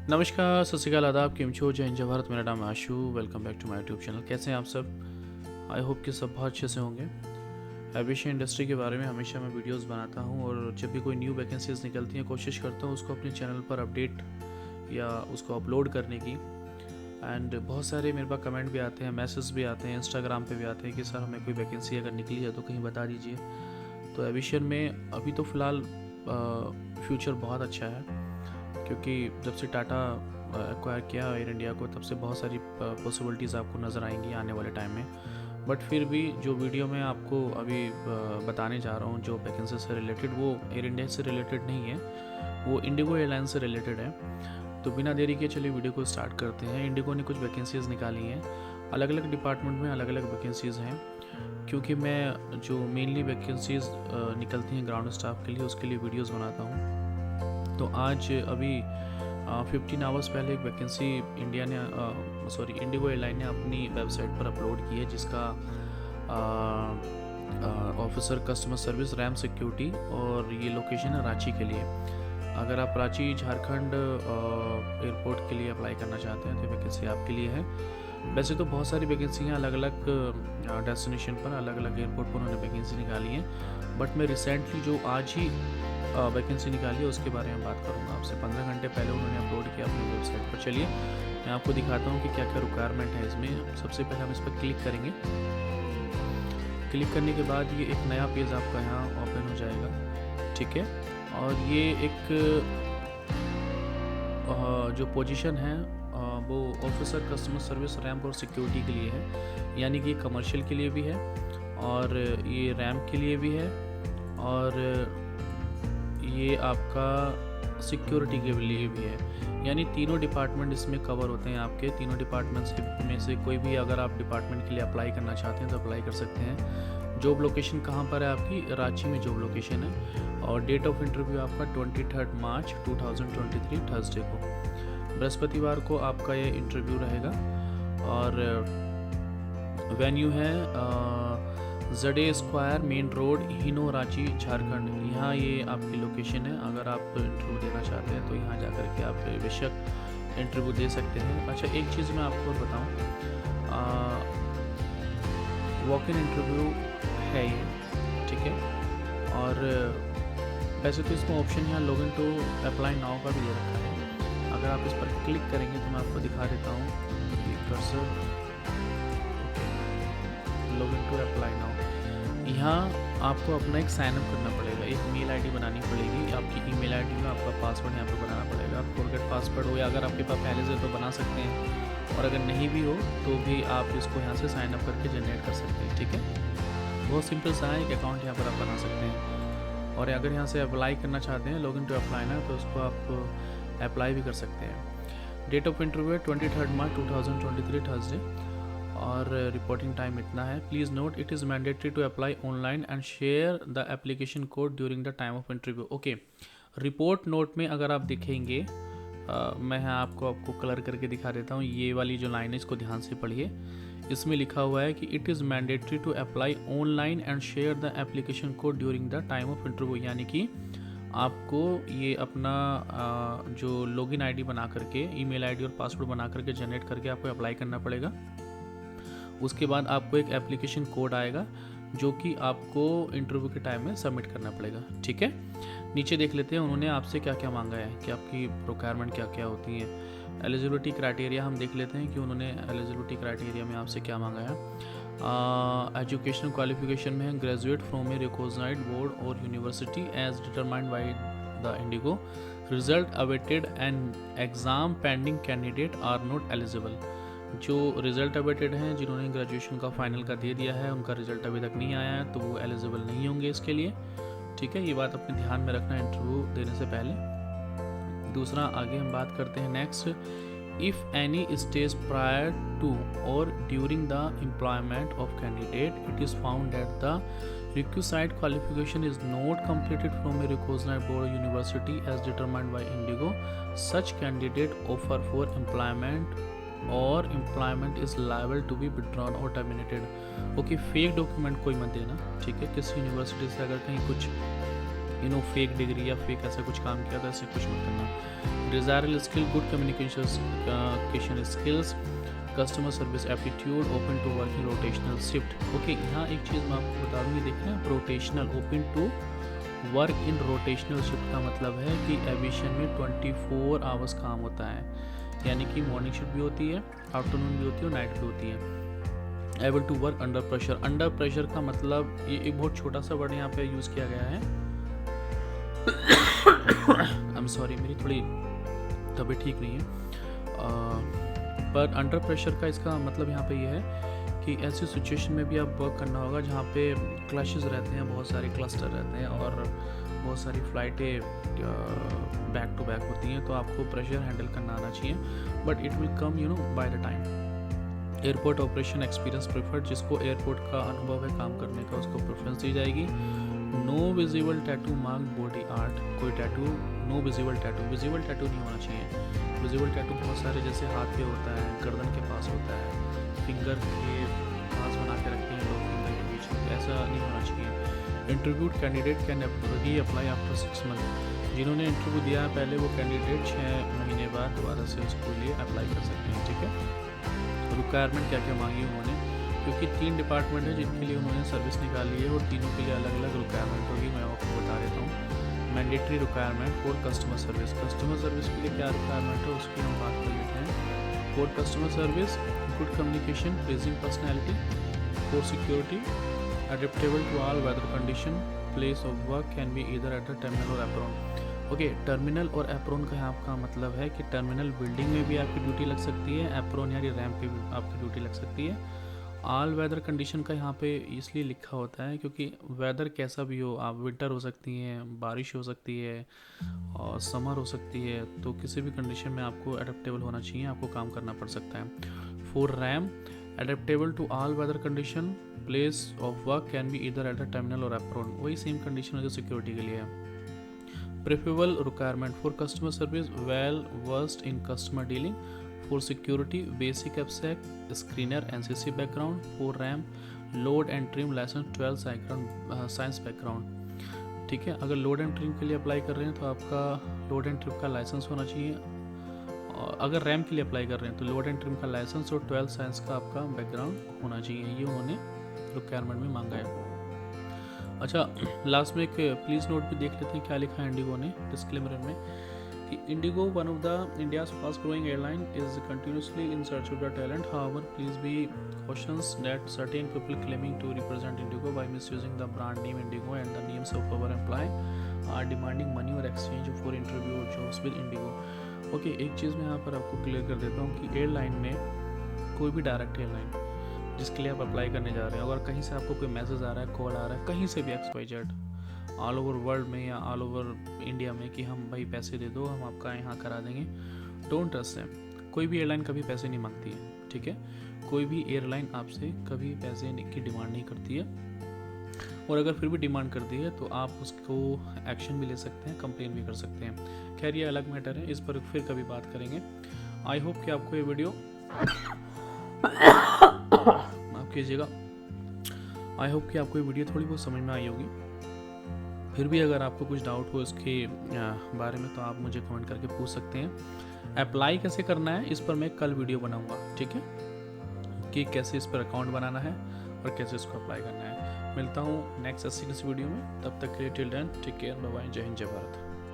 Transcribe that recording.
नमस्कार, सत श्री अकाल, आदाब, केम छो, जय हिंद, जय भारत। मेरा नाम है Ashu. Welcome back to my YouTube channel. कैसे हैं आप सब? आई होप कि सब बहुत अच्छे से होंगे। एविएशन इंडस्ट्री के बारे में हमेशा मैं वीडियोस बनाता हूं और जब भी कोई न्यू वैकेंसीज निकलती हैं कोशिश करता हूं उसको अपने चैनल पर अपडेट या उसको अपलोड करने की। एंड बहुत सारे मेरे पास कमेंट भी आते हैं, मैसेज भी आते हैं, इंस्टाग्राम पे भी आते हैं कि सर हमें कोई वैकेंसी अगर निकली है तो कहीं बता दीजिए। तो एविएशन में अभी तो फ़िलहाल फ्यूचर बहुत अच्छा है, क्योंकि जब से टाटा एक्वायर किया एयर इंडिया को तब से बहुत सारी पॉसिबिलिटीज़ आपको नज़र आएंगी आने वाले टाइम में। बट फिर भी जो वीडियो मैं आपको अभी बताने जा रहा हूँ जो वैकेंसी से रिलेटेड, वो एयर इंडिया से रिलेटेड नहीं है, वो इंडिगो एयरलाइंस से रिलेटेड है। तो बिना देरी के चलिए वीडियो को स्टार्ट करते हैं। इंडिगो ने कुछ वैकेंसीज़ निकाली हैं, अलग अलग डिपार्टमेंट में अलग अलग वैकेंसीज़ हैं। क्योंकि मैं जो मेनली वैकेंसीज़ निकलती हैं ग्राउंड स्टाफ के लिए उसके लिए वीडियोज़ बनाता हूँ। तो आज अभी 15 आवर्स पहले एक वैकेंसी इंडिगो एयरलाइन ने अपनी वेबसाइट पर अपलोड की है, जिसका officer customer service RAM security, और ये लोकेशन है रांची के लिए। अगर आप रांची झारखंड एयरपोर्ट के लिए अप्लाई करना चाहते हैं तो वैकेंसी आपके लिए है। वैसे तो बहुत सारी वैकेंसी हैं अलग अलग डेस्टिनेशन पर, अलग अलग एयरपोर्ट पर उन्होंने वैकेंसी निकाली है। बट मैं रिसेंटली जो आज ही वैकेंसी निकाली है उसके बारे में बात करूंगा आपसे। 15 घंटे पहले उन्होंने अपलोड किया अपनी वेबसाइट पर। चलिए मैं आपको दिखाता हूँ कि क्या क्या रिक्वायरमेंट है इसमें। सबसे पहले हम इस पर क्लिक करेंगे। क्लिक करने के बाद ये एक नया पेज आपका यहाँ ओपन हो जाएगा, ठीक है। और ये एक जो पोजीशन है वो ऑफिसर कस्टमर सर्विस रैम्प और सिक्योरिटी के लिए है, यानी कि कमर्शियल के लिए भी है और ये रैम्प के लिए भी है और ये आपका सिक्योरिटी के लिए भी है। यानी तीनों डिपार्टमेंट इसमें कवर होते हैं आपके। तीनों डिपार्टमेंट्स में से कोई भी अगर आप डिपार्टमेंट के लिए अप्लाई करना चाहते हैं तो अप्लाई कर सकते हैं। जॉब लोकेशन कहाँ पर है आपकी? रांची में जॉब लोकेशन है। और डेट ऑफ इंटरव्यू आपका 23 मार्च 2023 थर्सडे को, बृहस्पतिवार को आपका ये इंटरव्यू रहेगा। और वेन्यू है ZA square main road, Hinoo, Ranchi, Jharkhand. यहाँ ये आपकी लोकेशन है। अगर आप इंटरव्यू देना चाहते हैं तो यहाँ जा कर के आप बेशक इंटरव्यू दे सकते हैं। अच्छा, एक चीज़ मैं आपको और बताऊँ, वॉक इन इंटरव्यू है ये, ठीक है। और वैसे तो इसमें ऑप्शन यहाँ log in to apply now का भी दे रखा है। अगर आप इस पर क्लिक करेंगे तो मैं आपको दिखा देता हूँ cursor, log in to apply now. यहाँ आपको अपना एक साइनअप करना पड़ेगा, एक मेल आईडी बनानी पड़ेगी। आपकी ईमेल आईडी में आपका पासवर्ड यहाँ पे बनाना पड़ेगा। फॉरगेट पासवर्ड हो या अगर आपके पास पहले से तो बना सकते हैं, और अगर नहीं भी हो तो भी आप इसको यहाँ से साइनअप करके जनरेट कर सकते हैं, ठीक है। बहुत सिंपल सा है, एक अकाउंट यहाँ पर आप बना सकते हैं। और अगर यहाँ से अप्लाई करना चाहते हैं लॉग इन टू अप्लाई ना, तो उसको आप अप्लाई भी कर सकते हैं। डेट ऑफ इंटरव्यू है 23 मार्च 2023 थर्सडे, और रिपोर्टिंग टाइम इतना है। Please note it is mandatory to apply online and share the application code during the time of interview. Okay, report note में अगर आप देखेंगे, मैं आपको कलर करके दिखा देता हूँ। ये वाली जो लाइन है इसको ध्यान से पढ़िए। इसमें लिखा हुआ है कि it is mandatory to apply online and share the application code during the time of interview, यानी कि आपको ये अपना जो लॉगिन आईडी बना करके, ईमेल आईडी और पासवर्ड बना करके जनरेट करके आपको अप्लाई करना पड़ेगा। उसके बाद आपको एक एप्लीकेशन कोड आएगा जो कि आपको इंटरव्यू के टाइम में सबमिट करना पड़ेगा, ठीक है। नीचे देख लेते हैं उन्होंने आपसे क्या क्या मांगा है, कि आपकी रिक्वायरमेंट क्या क्या होती हैं। एलिजिबिलिटी क्राइटेरिया हम देख लेते हैं कि उन्होंने एलिजिबिलिटी क्राइटेरिया में आपसे क्या मांगा है। एजुकेशन क्वालिफिकेशन में है graduate from a recognised board और university as determined by the IndiGo, result awaited and exam pending candidate are not eligible. जो रिज़ल्ट अवेटेड हैं, जिन्होंने ग्रेजुएशन का फाइनल का दे दिया है, उनका रिज़ल्ट अभी तक नहीं आया है तो वो एलिजिबल नहीं होंगे इसके लिए, ठीक है। ये बात अपने ध्यान में रखना इंटरव्यू देने से पहले। दूसरा, आगे हम बात करते हैं next. If any stage prior to और during the employment of candidate it is found that the requisite qualification is not completed from a recognized board or university as determined by Indigo, such candidate offer for employment और employment is liable to be withdrawn और terminated. Okay, fake document कोई मत देना, ठीक है। किसी university से अगर कहीं कुछ फेक डिग्री या फेक ऐसा कुछ काम किया तो ऐसे कुछ मत करना। Desirable skill, good communication skills, customer service aptitude, open to work in rotational shift. Okay, यहाँ एक चीज़ मैं आपको बता दूँ, ये देख रहे हैं rotational, open to work in rotational shift का मतलब है कि एविएशन में 24 आवर्स काम होता है, यानी कि मॉर्निंग शिफ्ट भी होती है, आफ्टरनून भी होती है और नाइट भी होती है। Able to work under pressure, under pressure का मतलब ये एक बहुत छोटा सा वर्ड यहाँ पे यूज़ किया गया है। आई एम सॉरी, मेरी थोड़ी तबीयत ठीक नहीं है, पर अंडर प्रेशर का इसका मतलब यहाँ पे ये है कि ऐसी सिचुएशन में भी आप वर्क करना होगा जहाँ पे क्लैशेस रहते हैं, बहुत सारे क्लस्टर रहते हैं और बहुत सारी फ़्लाइटें बैक टू बैक होती हैं, तो आपको प्रेशर हैंडल करना आना चाहिए, but it will come by the time. Airport operation experience preferred, जिसको एयरपोर्ट का अनुभव है काम करने का उसको प्रेफरेंस दी जाएगी। No visible tattoo mark body art, कोई tattoo, no visible tattoo, visible tattoo नहीं होना चाहिए। विजिबल टैटू बहुत सारे जैसे हाथ पे होता है, गर्दन के पास होता है, फिंगर के पास बना के रखते हैं लोग फिंगर के बीच में, ऐसा नहीं होना चाहिए। इंटरव्यूड कैंडिडेट कैन री अप्लाई आफ्टर 6 मंथ, जिन्होंने इंटरव्यू दिया है पहले वो कैंडिडेट 6 महीने बाद दोबारा से उसके लिए अप्लाई कर सकते हैं, ठीक है। रिक्वायरमेंट क्या क्या मांगी उन्होंने, क्योंकि 3 डिपार्टमेंट है जिनके लिए उन्होंने सर्विस निकाली है और तीनों के लिए अलग अलग रिक्वायरमेंट होगी, मैं आपको बता देता हूँ। Mandatory requirement for customer service, customer service के लिए क्या रिक्वायरमेंट है उसकी हम बात कर लेते हैं। For customer service, good communication, pleasing personality, for security, adaptable to all weather condition, place of work can be either at the terminal और एप्रोन। ओके, टर्मिनल और एप्रोन का यहाँ आपका मतलब है कि टर्मिनल बिल्डिंग में भी आपकी ड्यूटी लग सकती है, एप्रोन यानी रैंप पे भी आपकी ड्यूटी लग सकती है। ऑल वेदर कंडीशन का यहाँ पे इसलिए लिखा होता है क्योंकि वेदर कैसा भी हो, आप विंटर हो सकती है, बारिश हो सकती है और समर हो सकती है, तो किसी भी कंडीशन में आपको अडेप्टेबल होना चाहिए, आपको काम करना पड़ सकता है। For ramp, adaptable to all weather condition, place of work can be either at the terminal और एप्रोन, वही सेम कंडीशन है जो सिक्योरिटी के लिए है। Preferable requirement for customer service, well versed in customer dealing. For security, basic AppSec, screener, NCC background. For RAM, load and trim license 12 science background। ठीक है, अगर लोड एंड ट्रिम के लिए अप्लाई कर रहे हैं तो आपका लोड एंड ट्रिम का लाइसेंस होना चाहिए, और अगर रैम के लिए अप्लाई कर रहे हैं तो लोड एंड ट्रिम का लाइसेंस और 12 साइंस का आपका बैकग्राउंड होना चाहिए, ये उन्होंने रिक्वायरमेंट में मांगा है। अच्छा, लास्ट में एक प्लीज़ नोट भी देख लेते हैं क्या लिखा है इंडिगो ने डिस्क्लेमर में, कि Indigo one of the India's fast growing airline is continuously in search of the talent, however please be cautions that certain people claiming to represent Indigo by misusing the brand name Indigo and the names of our employee are demanding money or exchange for interview or jobs with Indigo। Okay, एक चीज़ मैं यहाँ पर आपको clear कर देता हूँ कि airline में कोई भी डायरेक्ट एयरलाइन जिसके लिए आप अप्लाई करने जा रहे हैं, अगर कहीं से आपको कोई मैसेज आ रहा है, कॉल आ रहा है, कहीं से भी XYZ ऑल ओवर वर्ल्ड में या ऑल ओवर इंडिया में कि हम भाई पैसे दे दो, हम आपका यहाँ करा देंगे, डोंट ट्रस्ट देम। कोई भी एयरलाइन कभी पैसे नहीं मांगती है, ठीक है, कोई भी एयरलाइन आपसे कभी पैसे की डिमांड नहीं करती है, और अगर फिर भी डिमांड करती है तो आप उसको एक्शन भी ले सकते हैं, कंप्लेन भी कर सकते हैं। खैर ये अलग मैटर है, इस पर फिर कभी बात करेंगे। आई होप कि आपको ये वीडियो माफ़ कीजिएगा, आई होप कि आपको ये वीडियो थोड़ी बहुत समझ में आई होगी। फिर भी अगर आपको कुछ डाउट हो इसके बारे में तो आप मुझे कमेंट करके पूछ सकते हैं। अप्लाई कैसे करना है इस पर मैं कल वीडियो बनाऊंगा, ठीक है, कि कैसे इस पर अकाउंट बनाना है और कैसे इसको अप्लाई करना है। मिलता हूँ नेक्स्ट वीडियो में, तब तक के लिए till then take care, bye bye, जय हिंद, जय भारत।